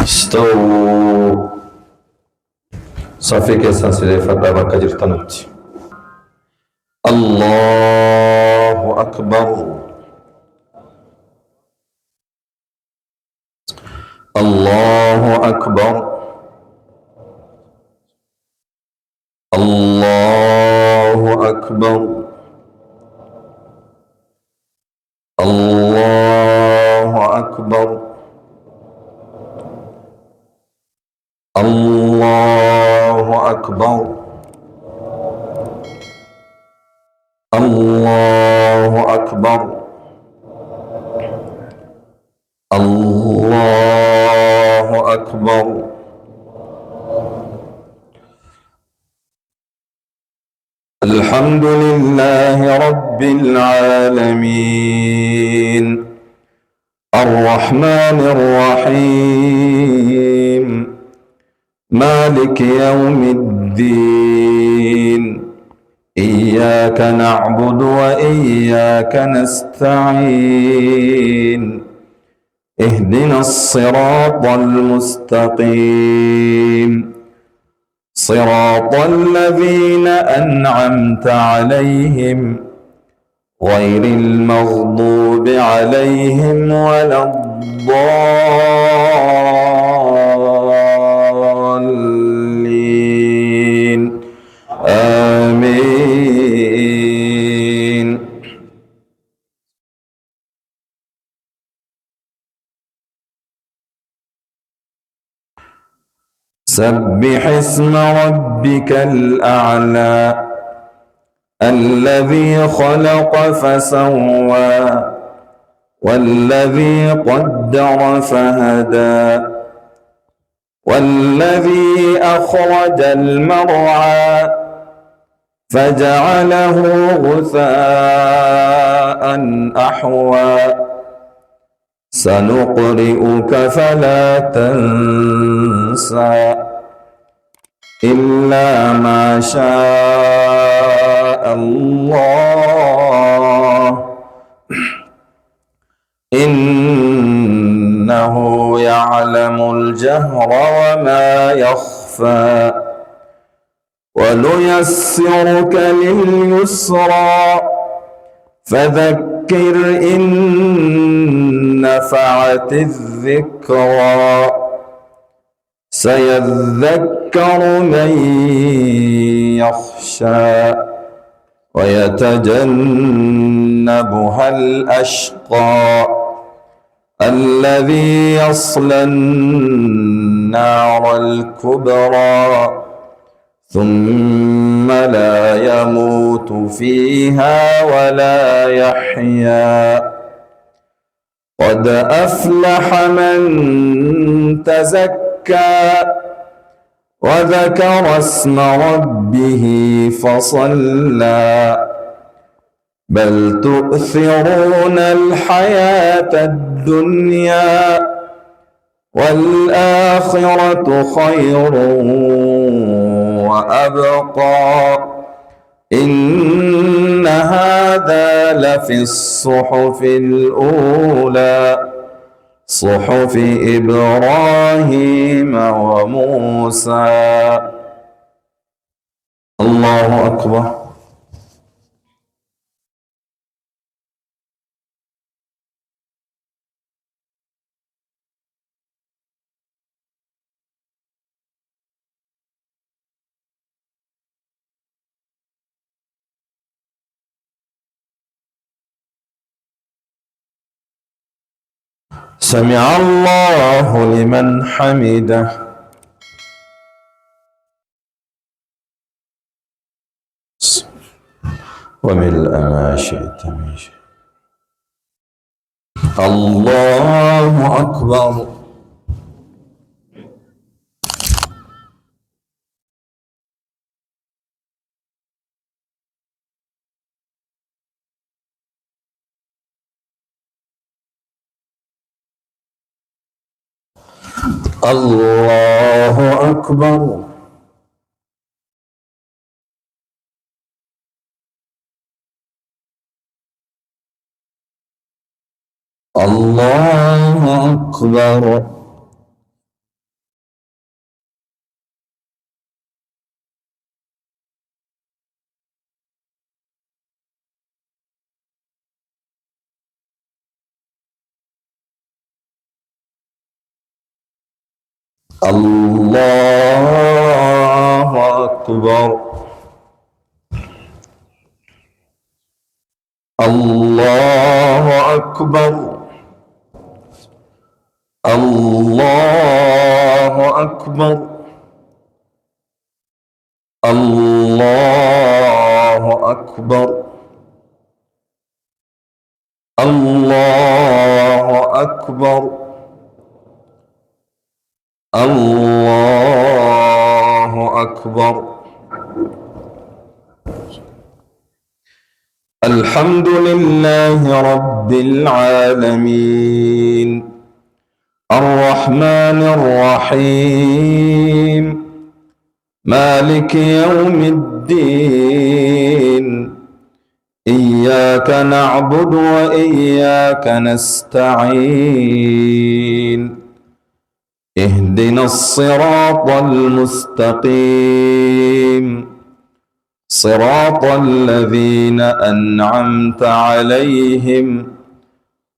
استووا صافي كيسانسيلي فدابا كتجرتنبتي. الله أكبر. الله أكبر. الله أكبر. الله أكبر. الله أكبر. الله أكبر. الله أكبر. الحمد لله رب العالمين الرحمن الرحيم مالك يوم الدين إياك نعبد وإياك نستعين اهدنا الصراط المستقيم صراط الذين أنعمت عليهم غير المغضوب عليهم ولا الضالين آمين. سبح اسم ربك الأعلى الذي خلق فسوى والذي قدر فهدى والذي أخرج المرعى فجعله غثاء أحوى سنقرئك فلا تنسى إلا ما شاء الله إنه يعلم الجهر وما يخفى ونيسرك لليسرى فذكر إن نفعت الذكرى سيذكر من يخشى ويتجنبها الأشقى الذي يصلى النار الكبرى ثم لا يموت فيها ولا يحيا قد أفلح من تزكى وذكر اسم ربه فصلى بل تؤثرون الحياة الدنيا والآخرة خير وأبقى إن هذا لفي الصحف الأولى صحف إبراهيم وموسى. الله أكبر. سمع الله لمن حمده. وملء ما شئت من شيء. الله أكبر. الله أكبر. الله أكبر. الله أكبر. الله أكبر. الله أكبر. الله أكبر. الله أكبر. الله أكبر. الحمد لله رب العالمين الرحمن الرحيم مالك يوم الدين إياك نعبد وإياك نستعين اهدنا الصراط المستقيم صراط الذين أنعمت عليهم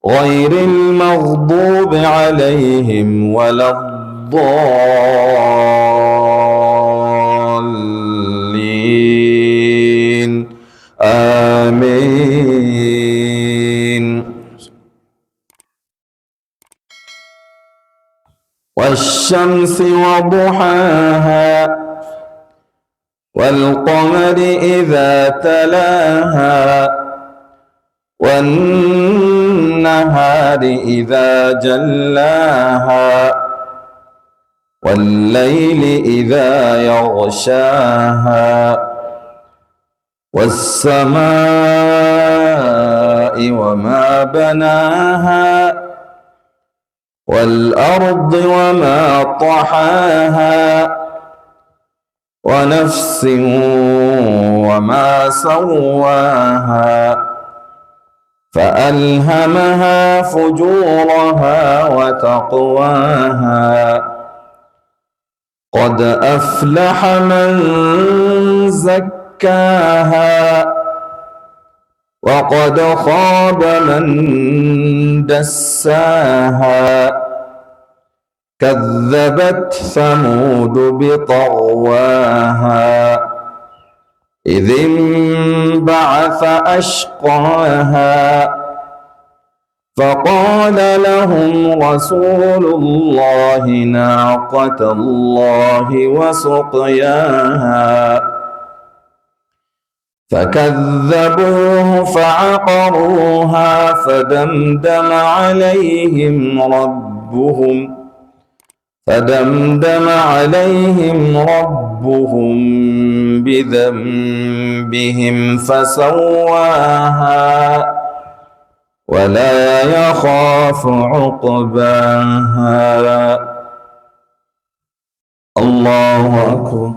غير المغضوب عليهم ولا الضالين آمين. والشمس وضحاها والقمر إذا تلاها والنهار إذا جلاها والليل إذا يغشاها والسماء وما بناها والأرض وما طحاها ونفس وما سواها فألهمها فجورها وتقواها قد أفلح من زكاها وقد خاب من دساها كذبت ثمود بطغواها إذ انبعث أشقاها فقال لهم رسول الله ناقة الله وسقياها فكذبوه فعقروها فدمدم عليهم ربهم بذنبهم فسواها ولا يخاف عقباها. الله أكبر.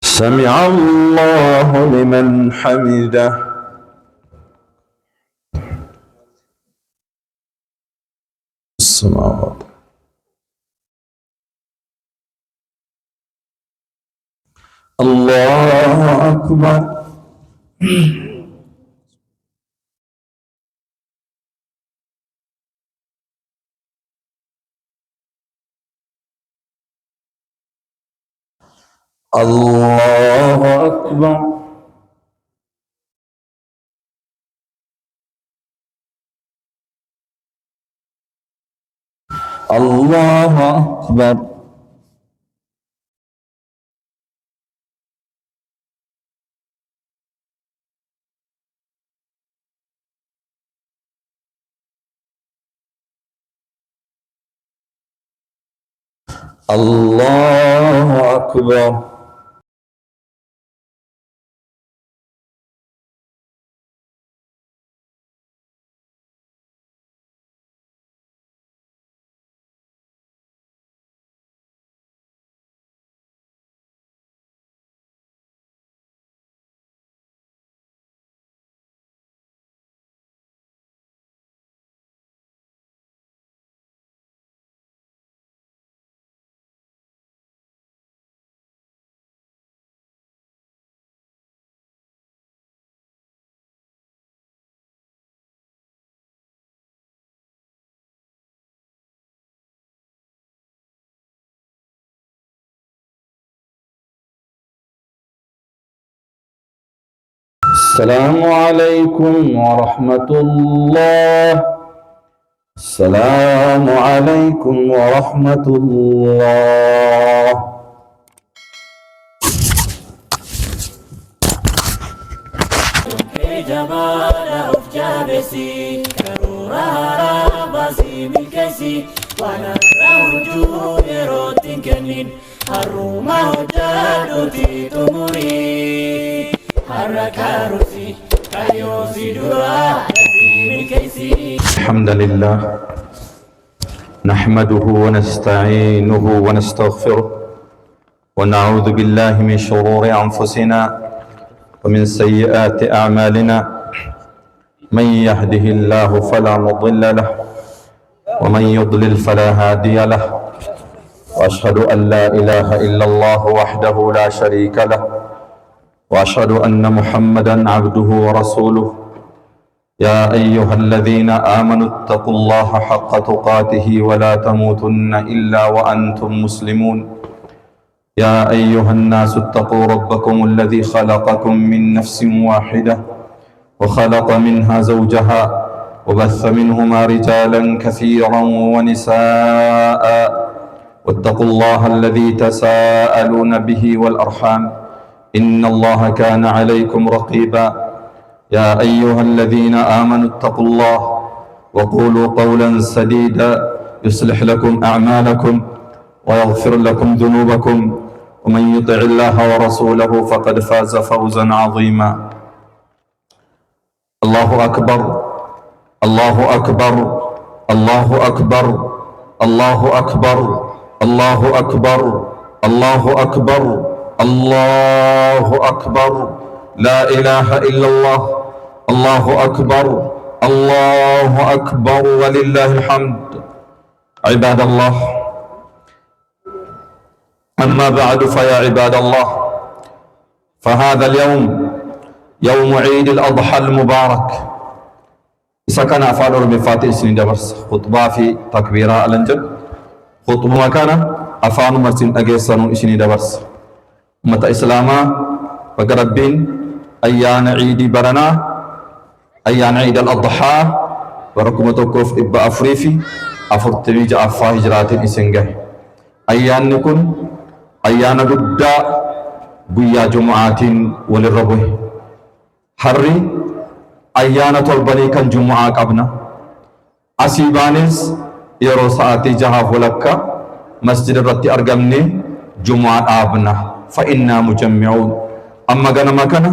سمع الله لمن حمده. السماوات. الله أكبر. الله أكبر. الله أكبر. الله أكبر. السلام عليكم ورحمة الله. السلام عليكم ورحمة الله. جمال أفجابسي كرورها رابسي من كسي وانا رهجو يروت كنين هروما هجادوتي تموري حركا روسي كيوسي درا من كيسي. الحمد لله نحمده ونستعينه ونستغفره ونعوذ بالله من شرور أنفسنا ومن سيئات أعمالنا. من يهده الله فلا مضل له ومن يضلل فلا هادي له، وأشهد أن لا إله إلا الله وحده لا شريك له، وأشهد أن محمدا عبده ورسوله. يا أيها الذين آمنوا اتقوا الله حق تقاته ولا تموتن إلا وأنتم مسلمون. يا أيها الناس اتقوا ربكم الذي خلقكم من نفس واحدة وخلق منها زوجها وبث منهما رجالا كثيرا ونساء، واتقوا الله الذي تساءلون به والأرحام إن الله كان عليكم رقيبا. يا أيها الذين آمنوا اتقوا الله وقولوا قولا سديدا يصلح لكم أعمالكم ويغفر لكم ذنوبكم، ومن يطع الله ورسوله فقد فاز فوزا عظيما. الله أكبر الله أكبر الله أكبر الله أكبر الله أكبر الله أكبر الله أكبر لا إله إلا الله. الله أكبر الله أكبر ولله الحمد. عباد الله، أما بعد فيا عباد الله، فهذا اليوم يوم عيد الأضحى المبارك. سكن أفعال بفاتح سنين دبرس خطبة في تكبيرة الأنجل خطبة كان أفعال مرسين أجيسانون سنين دبرس متى إسلاما فقربين أيان عيد برنا أيان عيد الأضحى وركم توقف إبا أفريفي أفرتمي جاء هجرات إسنجه. أيان نكون أيان قدا بيا جمعات وللربه حري أيان طلبني كان جمعة قبنا أسيبانيس يرو ساعتي جهاف ولكا مسجد الرتي أرقمني جمعة آبنا فإنا مجمعون. أما قنا مكانا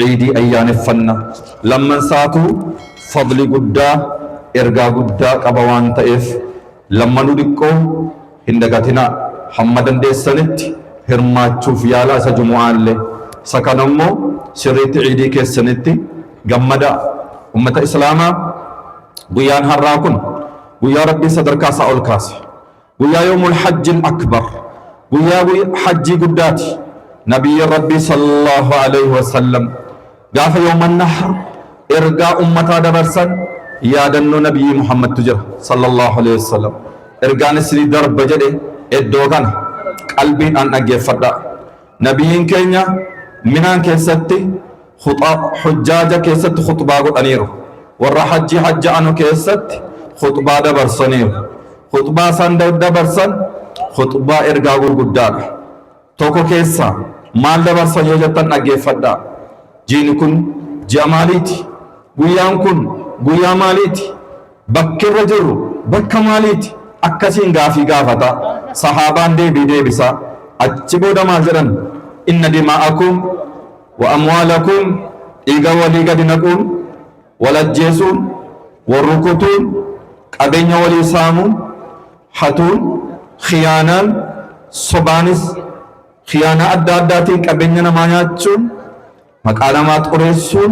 عيدي أيان الفنة لما ساتو فضل قدا إرقا قدا قبوان تأف لما ندكو هندقاتنا حمدن دي سنت هرماتشوف يالا سجمعان له سكنمو سريت عيدي كالسنتي قمدا أمة إسلاما بيان هراكن ويا ربي صدركا سأول كاسي ويا يوم الحج الأكبر ويا حجي قداتي نبي ربي صلى الله عليه وسلم قاف يوم النحر إرقاء أمة دبرسن يا دنو نبي محمد تجر صلى الله عليه وسلم إرقاء نسري درب جده إدوغان قلبين أن أجفدا نبيين كينيا منان كيستي خطاب حجاجة كيست خطبة أنيرو ورا حجي حج أنو كيست خطبة دبرسنيرو خطبة سند دبرسن خطبة إرقاء قدار توكو كيسا مال دبرسن يجتن أجفدا جين كن جماليتي قيام كن قيام ماليتي بكر رجل بك ماليتي أكسين غافي غافتا صحابان دي بيسا أجبو دمازرن إن دماءكم وأموالكم إيغا وليغا دينكم ولجيسون والركوتون قبين وليسامون حتون خيانان صبانس خيانة أداداتين قبين نمانياتشون مقالمات قريسون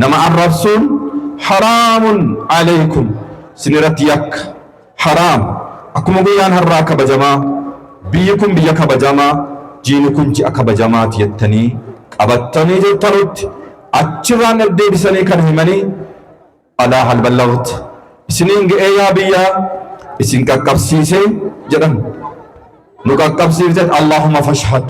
نما عرفسون حرام عليكم سنرت يك حرام أكم بيان هراك بجما بيكم بيك بجما جينكم جي أكبجمات يتني أبتني جترت أتشران الدي بسني كان همني على هل بلغت سنين يا بيا سنين كقبسيسي جدًا نققبسيسي اللهم فاشهد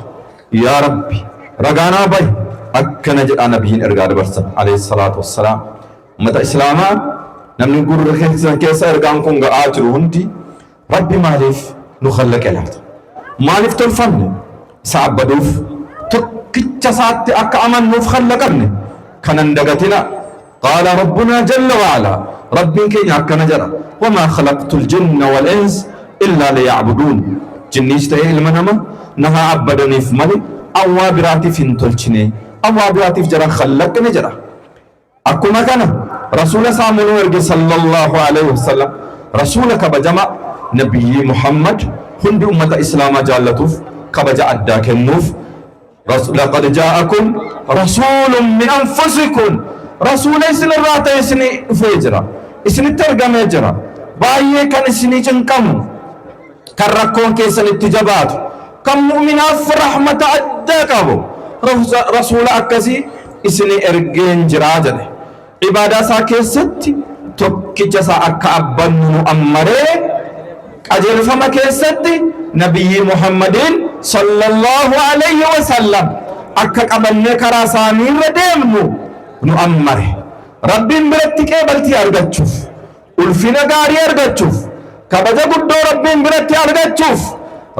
يا ربي رجانا باي أكن جاء نبي إرجال برسل عليه الصلاة والسلام متى إسلاما نمن قر كيس إرجان كون قاتل هندي ربي مالف نخلك الهات مالف تلفن سعبدوف تكتشات أكأمن نفخلكني كان ندقتنا قال ربنا جل وعلا ربي كي يكن جرى وما خلقت الجن والإنس إلا ليعبدون جنيش تهي المنما نها عبدني في ملي أوابراتي في انتلشني أوابراتي في جرى خلقني جرى أكما كان رسول سامنو صلى الله عليه وسلم رسولك بجمع نبي محمد هند أمة إسلام جالتوف كبجا أداك النوف لقد جاءكم رسول من أنفسكم رسول إسن الرات إسن فجرا إسن الترجم يجرا بايه كان إسن جنكم كركون كيسن التجابات كم مؤمن فرحمة أداكه رسول أكسي إسن إرجين جراجة عبادة ساكست تكجسا أكابن أمره أجل فما كست نبي محمد صلى الله عليه وسلم أكابن كراساني رديمو نؤمره ربي برتك بلتي أرجتشوف ulfina gaarii argachuuf kabaja guddoo rabbiin biratti argachuuf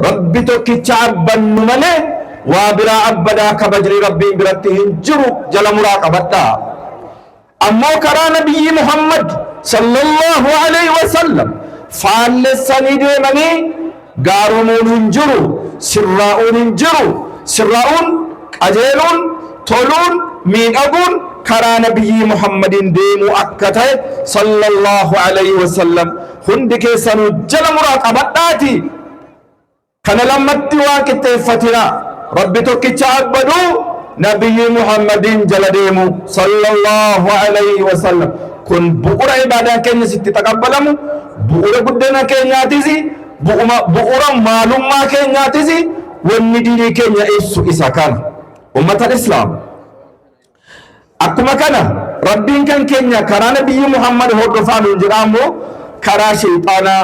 rabbi tokkicha abbannu malee waa biraa abbadaa kabajni rabbiin biratti hin jiru jala muraa qabadhaa ammoo karaa nabiyyi muhammad sallallahu alaihi wasallam faallessanii deemanii gaarumuun hin jiru sirraa'uun hin jiru sirraa'uun qajeeluun toluun miidhaguun كرا نبي محمد ديمو أكته صلى الله عليه وسلم هندك سنو جل مراقبتاتي كان لما تواك تفتنا ربي توكي عبدو نبي محمد جل ديمو صلى الله عليه وسلم كن بؤر عبادة كن ستي تقبلمو بؤر بدنا كن ياتيزي بؤر معلوم ما كن ياتيزي والنديني كن يأسو إساكان أمة الإسلام akkuma kana rabbiin kan keenya karaa nabiyyi muhammad hordofaa nuun jedhaammoo karaa shayxaanaa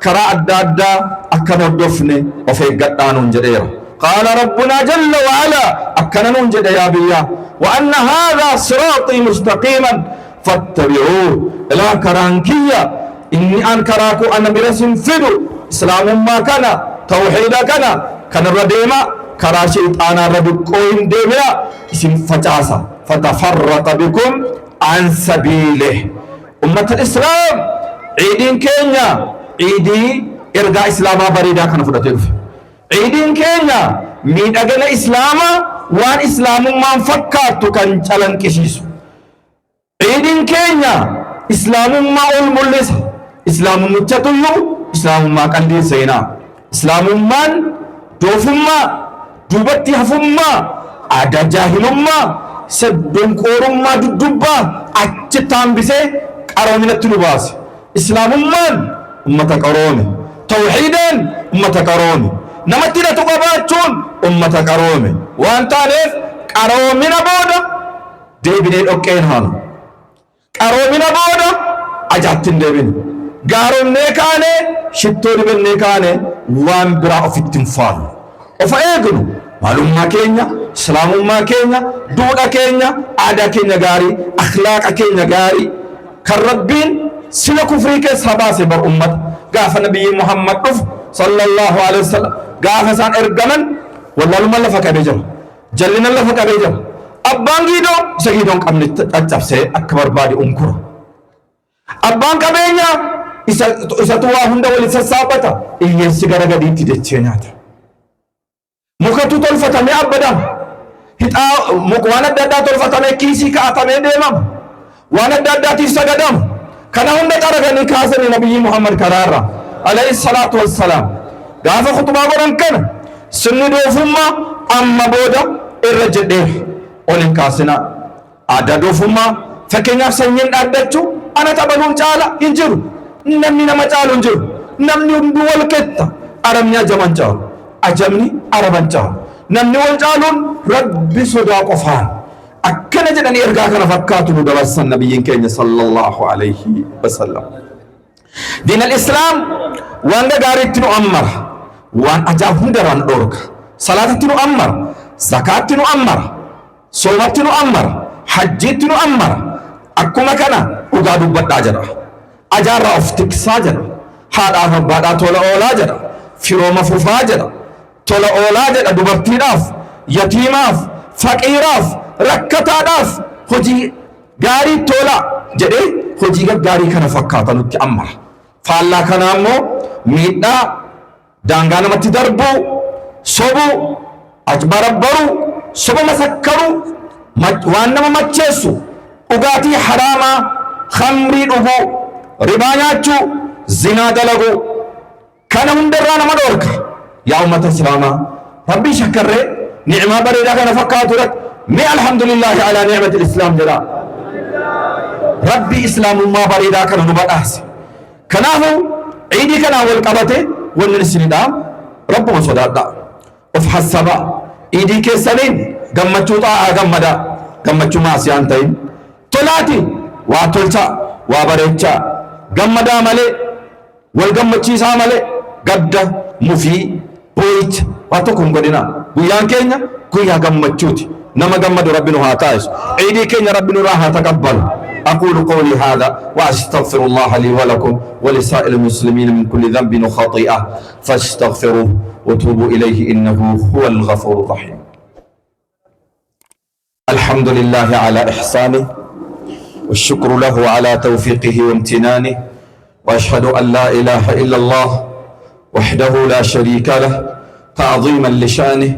karaa adda addaa akka hordofne of eeggadhaa nuun jedheera qaala rabbunaa jalla wa'ala akkana nuun jedhe yaa biyyaa wa anna haadhaa siraaxii mustaqiiman fattabi'uu ilaa karaan kiyya inni an karaa koo ana bira sin fidu islaamummaa kana tawxiida kana kanarra deema karaa shayxaanaa irra duqqoo hin deemina isin facaasa فتفرق بكم عن سبيله أمة الإسلام عيدين كينيا عيدي إرجاء إسلاما بريدا كان فدتيف عيدين كينيا مين أجل إسلاما وان إسلام ما فكرت كان چلن كشيس عيدين كينيا إسلام ما الملس إسلام متشتيو إسلام ما كان دي سينا إسلام من دوفما دوبتي هفما ada jahilummaa seddonqoorummaa duddubbaa achitti hambisee qaroominatti nu baase islaamummaan ummata qaroome tawxiidaan ummata qaroome namatti hidhatu qabaachuun ummata qaroome waan taaneef qaroomina booda deebinee dhoqqeen haanu qaroomina booda ajaatti hin deebine gaaronnee kaane shittoo dibannee kaane waan biraa ofitti hin faallu of eegnu maalummaa keenya islaamummaa keenya duudha keenya aadaa keenya gaarii akhlaaqa keenya gaarii kan rabbiin sila kufrii keessaa baase bar ummata gaafa nabiyyi muhammad dhufu sallallahu alaihi wasallam gaafa isaan ergaman wallaaluma lafa qabee jira jallina lafa qabee jira abbaan giidoo isa giidoon qabne caccabsee akka barbaade unkura abbaan qabeenya isatu waa hunda walitti sassaabata iyyeessi gara gadiitti dechee nyaata mukatu tolfatamee abbadam hixaa waan adda addaa tolfatamee kiisii kaa'atamee deemama waan adda addaatiif sagadama kana hunda qaraganii kaasanii nabiyyi muhammad karaarra alayhi salaatu wassalaam gaafa khutbaa godhan kana sunni doofummaa amma booda irra jedheef ol hin kaasina aadaa doofummaa fakkeenyaaf sanyiin dhaaddachuu ana taphaluun caala hin jiru namni nama caalu hin jiru namni hunduu wal qixxa arabni ajaman caalu ajamni araban caalu namni wal caaluun rabbi sodaa qofaan akkana jedhanii ergaa kana fakkaatu nu dabarsan nabiyyiin keenya sallallahu alayhi wasallam diin al-islaam waan gaariitti nu ammara waan ajaa'ib hundarraa nu dhorka salaatatti nu ammara zakaatti nu ammara soomatti nu ammara hajjiitti nu ammara akkuma kana dhugaa dubbadhaa jedha ajaarraa of tiksaa jedha haadhaaf abbaadhaa tola oolaa jedha firooma fufaa jedha tola oolaa jedha dubartiidhaaf yatiimaaf faqiiraaf rakkataadhaaf hojii gaarii tola jedhee hojii gaggaarii kana fakkaata nutti ammara faallaa kana ammoo miidhaa daangaa namatti darbuu sobuu ajbarabbaruu soba masakkaruu waan nama macheessu dhugaatii haraamaa khamrii dhuguu ribaa nyaachuu zinaa dalaguu kana hundarraa nama dhoorka yaa ummata islaamaa rabbii shakkarree ni'maa bareedaa kana fakkaatu irratti mee alhamdulillahi alaa ni'mati islaam jedha rabbii islaamummaa bareedaa kana nu badhaase kanaafu ciidii kanaan wal qabate wanni isinidhaa rabbuma sodaadhaa of hassabaa ciidii keessaniin gammachuu xaa'aa gammadaa gammachuu maasiyaan ta'in tolaati waa tolchaa waa bareechaa gammadaa malee wal gammachiisaa malee gadda mufii boo'icha waa tokko hin godhinaa guyyaan keenya guyyaa gammachuuti nama gammadu rabbi nu haa taasisu ciidii keenya rabbi nurraa haa taqabbalu أقول قولي هذا وأستغفر الله لي ولكم ولسائر المسلمين من كل ذنب وخطيئة فاستغفروه وتوبوا إليه إنه هو الغفور الرحيم الحمد لله على إحسانه والشكر له على توفيقه وامتنانه وأشهد أن لا إله إلا الله وحده لا شريك له تعظيما لشأنه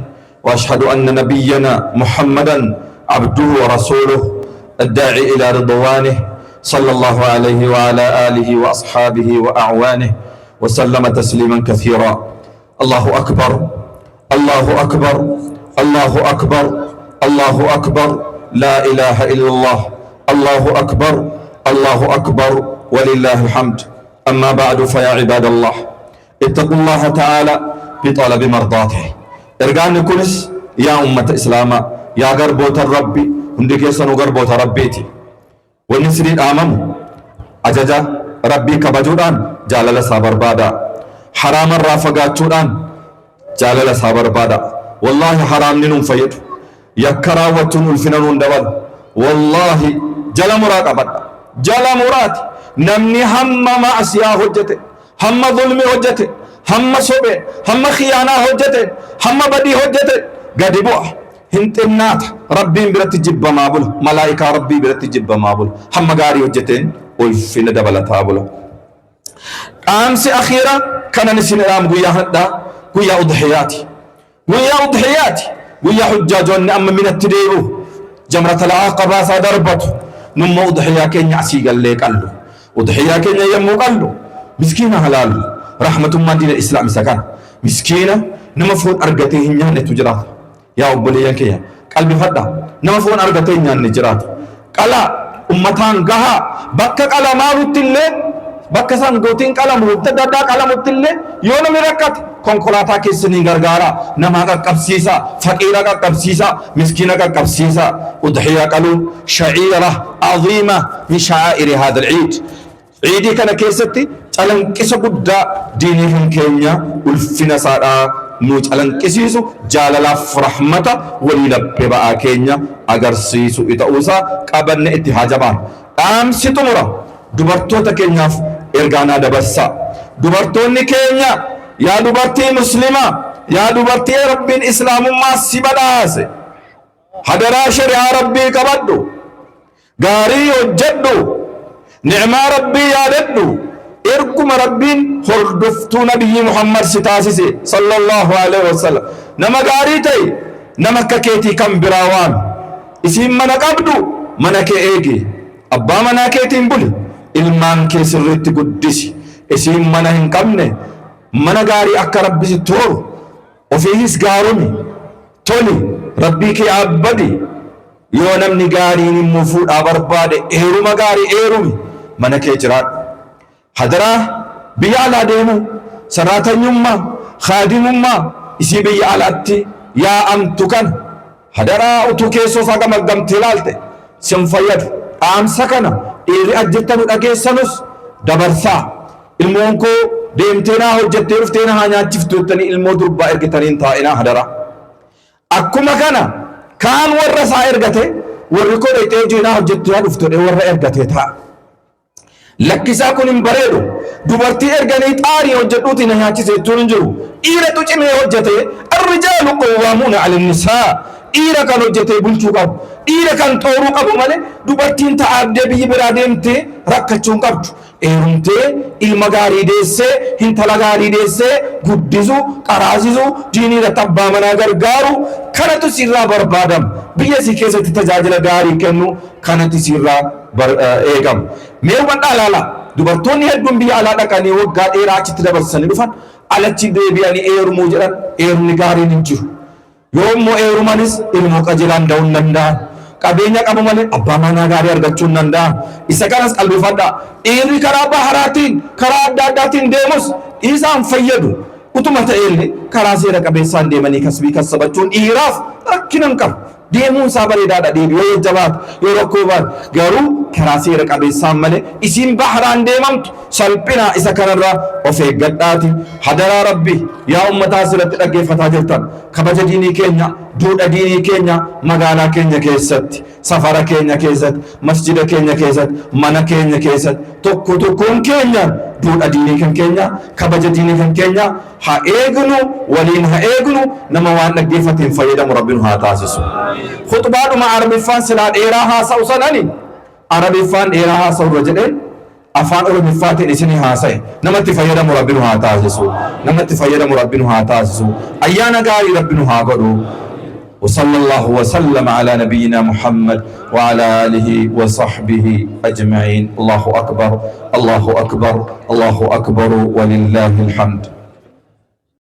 وأشهد أن نبينا محمدا عبده ورسوله الداعي إلى رضوانه صلى الله عليه وعلى آله وأصحابه وأعوانه وسلم تسليما كثيرا الله أكبر الله أكبر الله أكبر الله أكبر لا إله إلا الله الله أكبر الله أكبر ولله الحمد أما بعد فيا عباد الله اتقوا الله تعالى بطلب مرضاته ارجعني كنس يا أمة إسلاما يا غربوت الرب hundi keessanuu garboota rabbiiti wanni isiniin dhaamamu ajaja rabbii kabajuudhaan jaalala isaa barbaada haraamarraa fagaachuudhaan jaalala isaa barbaada wallaahi haraamni nuun fayyadu yakka raawwachuun ulfina nuun dabalu wallaahi jala muraa qabadha jala muraati namni hamma maasiyaa hojjete hamma zulmi hojjete hamma sobe hamma khiyaanaa hojjete hamma badii hojjete gadi bu'a hinxinnaata rabbiin biratti jibbamaa bula malaa'ikaa rabbii biratti jibbamaa bula hamma gaarii hojjeteen ulfina dabalataa bula dhaamsi akhiira kanan isin dhaam guyyaa hadhaa guyyaa udhiyaati guyyaa hujjaajoonni amma minatti deebi'u jamratal aqabaa isaa darbatu numma udhiyaa keenya asii gallee qallu udhiyaa keenya yommuu qallu miskiina halaalu rahmatummaan diina islaam isa kana miskiina nama foon argatee hin nyaannetu jiraata yaa obboleeyyan keenya qalbifadha nama foon argatee nyaanne jiraatu qala ummataan gahaa bakka qalamaatti illee bakka sangootiin qalamu daddaa qalamutti illee yoo namni rakkate konkolaataa keessanii gargaara nama qaqqabsiisa faqiira qaqqabsiisa miskiina qaqqabsiisa udhiyaa qaluun sha'iira aziima min sha'aa'iri haadha al-ciid ciidii kana keessatti calanqisa guddaa diiniin keenya ulfina isaadhaa nu calanqisiisu jaalalaaf rahmata walii labbee ba'aa keenya agarsiisu ta'uusaa qabanne itti haa jabaan dhaamsi xumura dubartoota keenyaaf ergaanaa dabarsaa dubartoonni keenya yaa dubartii muslimaa yaa dubartii rabbiin islaamummaa si badhaase hadaraa shari'aa rabbii qabadhu gaarii hojjedhu ni'maa rabbii yaadadhu erkuma rabbiin hordoftuu nabiyyi muhammad si taasise sallallahu alaihi wasallam nama gaarii ta'e nama akka keetii kan biraa waan isiin mana qabdu mana kee eegi abbaa manaa keetiin buli ilmaan kee sirriitti guddisi isiin mana hin qabne mana gaarii akka rabbi si tooru ofiis gaarumi toli rabbii kee abbadi yoo namni gaariin immoo fuudhaa barbaade eeruma gaarii eerumi mana kee jiraadhu hadaraa biyya alaa deemu saraatanyummaa khaadimummaa isii biyya alaatti yaa'amtu kan hadaraa utuu keessoo isaa gamaggamtee ilaalte sin fayyadu dhaamsa kana dhiirri ajjettanu dhageessanus dabarsaa ilmoon koo deemtee naa hojjettee dhuftee na haa nyaachiftu jettanii ilmoo durbaa ergitaniin taa'inaa hadaraa akkuma kana كان ورسا إرقته ورقود يتيجينا هجتها دفتر ورا إرقته تا لكسا كن بريدو دبرتي إرقاني تاري هجتوتي نهاتي سيتون جرو إيرا تجمع هجته الرجال قوامون على النساء إيرا كان هجته بلچو قب إيرا كان طورو قب مالي دبرتين تعبد بي برادمتي ركتشون قبجو eerumtee ilma gaarii deessee hintala gaarii deessee guddisu qaraasisu diiniidha tabbaa manaa gargaaru kanatu sirraa barbaadama biyya si keessatti tajaajila gaarii kennu kanatu sirraa eegama mee hubadhaa ilaala dubartoonni hedduun biyya alaa dhaqanii waggaa dheeraa achitti dabarsanii dhufan alachi deebi'anii eerumuu jedhan eerumni gaariin hin jiru yoo immoo eerumanis ilmoo qajeelaan da'uu hin danda'an qabeenya qabu malee abbaa manaa gaarii argachuu hin danda'an isa kanas qalbifadhaa dhiirri karaa baharaatiin karaa adda addaatiin deemus isaan fayyadu utuma ta'ellee karaa seera qabeessaan deemanii kasbii kassabachuun dhiiraaf rakkina hin qabu deemuun isaa bareedaadha dhiirri yoo jabaatu yoo rakkoo baatu garuu karaa seera qabeessaan malee isiin baharaan deemamtu salphina isa kanarraa of eeggadhaati hadaraa rabbi yaa ummataa asirratti dhaggeeffataa jirtan kabaja diinii keenya duudha diinii keenya magaalaa keenya keessatti safara keenya keessatti masjida keenya keessatti mana keenya keessatti tokko tokkoon keenya duudha diinii kan keenya kabaja diinii kan keenya haa eegnu waliin haa eegnu nama waan dhaggeeffateen fayyadamu rabbiin haa taasisu khutbaadhuma arabiffaan silaa dheeraa haasa'u sanani arabiffaan dheeraa haasa'u irra jedheen afaan oromiffaatiin isinii haasa'e namatti fayyadamu rabbiin haa taasisu namatti fayyadamu rabbiin haa taasisu ayyaana gaarii rabbiin haa godhu وصلى الله وسلم على نبينا محمد وعلى آله وصحبه أجمعين الله أكبر الله أكبر الله أكبر ولله الحمد